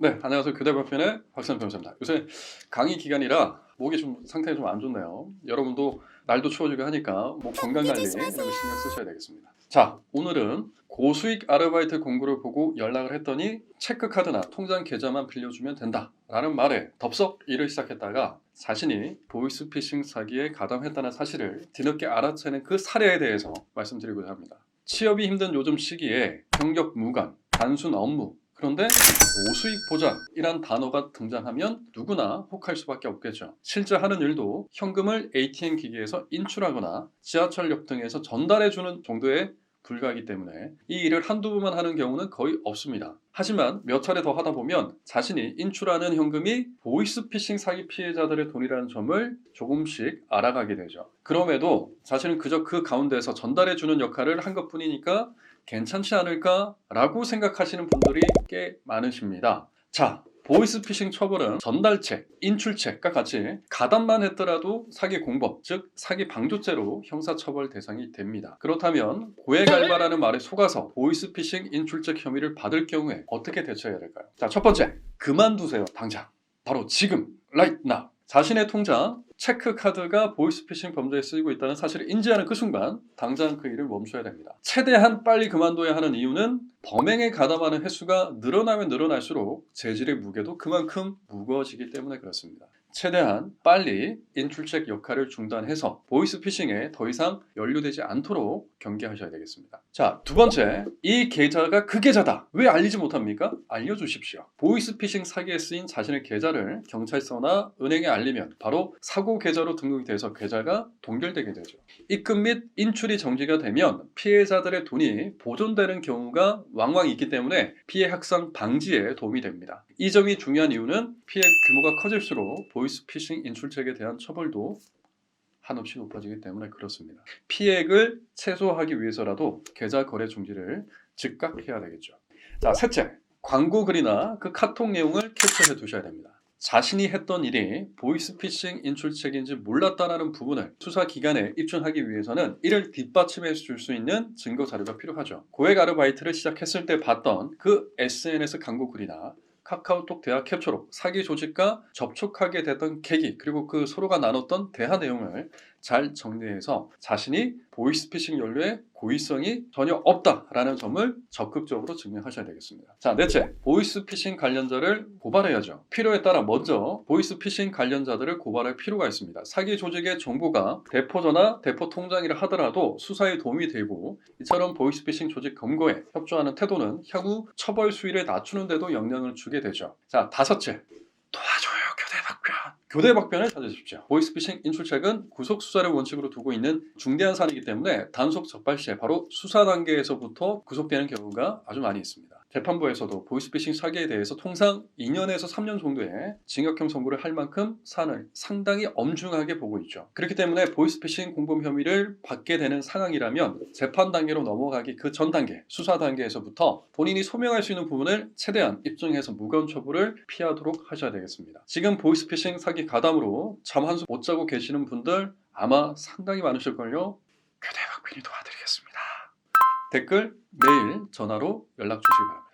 네, 안녕하세요. 교대박편의 박찬 변호사입니다. 요새 강의 기간이라 목이 좀 상태가 좀 안 좋네요. 여러분도 날도 추워지고 하니까 목 건강 관리 이런 거 신경 쓰셔야 되겠습니다. 자, 오늘은 고수익 아르바이트 공고를 보고 연락을 했더니 체크카드나 통장 계좌만 빌려주면 된다 라는 말에 덥석 일을 시작했다가 자신이 보이스피싱 사기에 가담했다는 사실을 뒤늦게 알아채는 그 사례에 대해서 말씀드리고자 합니다. 취업이 힘든 요즘 시기에 경력 무관, 단순 업무, 그런데 고수익 보장이란 단어가 등장하면 누구나 혹할 수밖에 없겠죠. 실제 하는 일도 현금을 ATM 기기에서 인출하거나 지하철역 등에서 전달해주는 정도에 불과하기 때문에 이 일을 한두 번만 하는 경우는 거의 없습니다. 하지만 몇 차례 더 하다 보면 자신이 인출하는 현금이 보이스피싱 사기 피해자들의 돈이라는 점을 조금씩 알아가게 되죠. 그럼에도 자신은 그저 그 가운데서 전달해주는 역할을 한 것뿐이니까 괜찮지 않을까? 라고 생각하시는 분들이 꽤 많으십니다. 자, 보이스피싱 처벌은 전달책, 인출책과 같이 가담만 했더라도 사기 공범, 즉 사기 방조죄로 형사처벌 대상이 됩니다. 그렇다면 고액알바라는 말에 속아서 보이스피싱 인출책 혐의를 받을 경우에 어떻게 대처해야 될까요? 자, 첫 번째, 그만두세요. 당장. 바로 지금, right now. 자신의 통장, 체크카드가 보이스피싱 범죄에 쓰이고 있다는 사실을 인지하는 그 순간 당장 그 일을 멈춰야 됩니다. 최대한 빨리 그만둬야 하는 이유는 범행에 가담하는 횟수가 늘어나면 늘어날수록 재질의 무게도 그만큼 무거워지기 때문에 그렇습니다. 최대한 빨리 인출책 역할을 중단해서 보이스피싱에 더 이상 연루되지 않도록 경계하셔야 되겠습니다. 자, 두 번째, 이 계좌가 그 계좌다. 왜 알리지 못합니까? 알려주십시오. 보이스피싱 사기에 쓰인 자신의 계좌를 경찰서나 은행에 알리면 바로 사고 계좌로 등록이 돼서 계좌가 동결되게 되죠. 입금 및 인출이 정지가 되면 피해자들의 돈이 보존되는 경우가 왕왕 있기 때문에 피해 확산 방지에 도움이 됩니다. 이 점이 중요한 이유는 피해 규모가 커질수록 보이스피싱 인출책에 대한 처벌도 한없이 높아지기 때문에 그렇습니다. 피해액을 최소화하기 위해서라도 계좌 거래 중지를 즉각 해야 되겠죠. 자, 셋째, 광고 글이나 그 카톡 내용을 캡처해 두셔야 됩니다. 자신이 했던 일이 보이스피싱 인출책인지 몰랐다는 부분을 수사기관에 입증하기 위해서는 이를 뒷받침해 줄 수 있는 증거 자료가 필요하죠. 고액 아르바이트를 시작했을 때 봤던 그 SNS 광고 글이나 카카오톡 대화 캡처로 사기 조직과 접촉하게 됐던 계기, 그리고 그 서로가 나눴던 대화 내용을 잘 정리해서 자신이 보이스피싱 연루의 고의성이 전혀 없다라는 점을 적극적으로 증명하셔야 되겠습니다. 자, 넷째, 보이스피싱 관련자를 고발해야죠. 필요에 따라 먼저 보이스피싱 관련자들을 고발할 필요가 있습니다. 사기 조직의 정보가 대포전화, 대포통장이라 하더라도 수사에 도움이 되고 이처럼 보이스피싱 조직 검거에 협조하는 태도는 향후 처벌 수위를 낮추는 데도 영향을 주게 되죠. 자, 다섯째, 도와줘요 교대박변. 교대박변을 찾으십시오. 보이스피싱 인출책은 구속 수사를 원칙으로 두고 있는 중대한 사안이기 때문에 단속 적발 시에 바로 수사 단계에서부터 구속되는 경우가 아주 많이 있습니다. 재판부에서도 보이스피싱 사기에 대해서 통상 2년에서 3년 정도의 징역형 선고를 할 만큼 사안을 상당히 엄중하게 보고 있죠. 그렇기 때문에 보이스피싱 공범 혐의를 받게 되는 상황이라면 재판 단계로 넘어가기 그 전 단계, 수사 단계에서부터 본인이 소명할 수 있는 부분을 최대한 입증해서 무거운 처벌을 피하도록 하셔야 되겠습니다. 지금 보이스피싱 사기 가담으로 잠 한숨 못 자고 계시는 분들 아마 상당히 많으실걸요. 교대박변이 도와드리겠습니다. 댓글, 메일, 전화로 연락 주시기 바랍니다.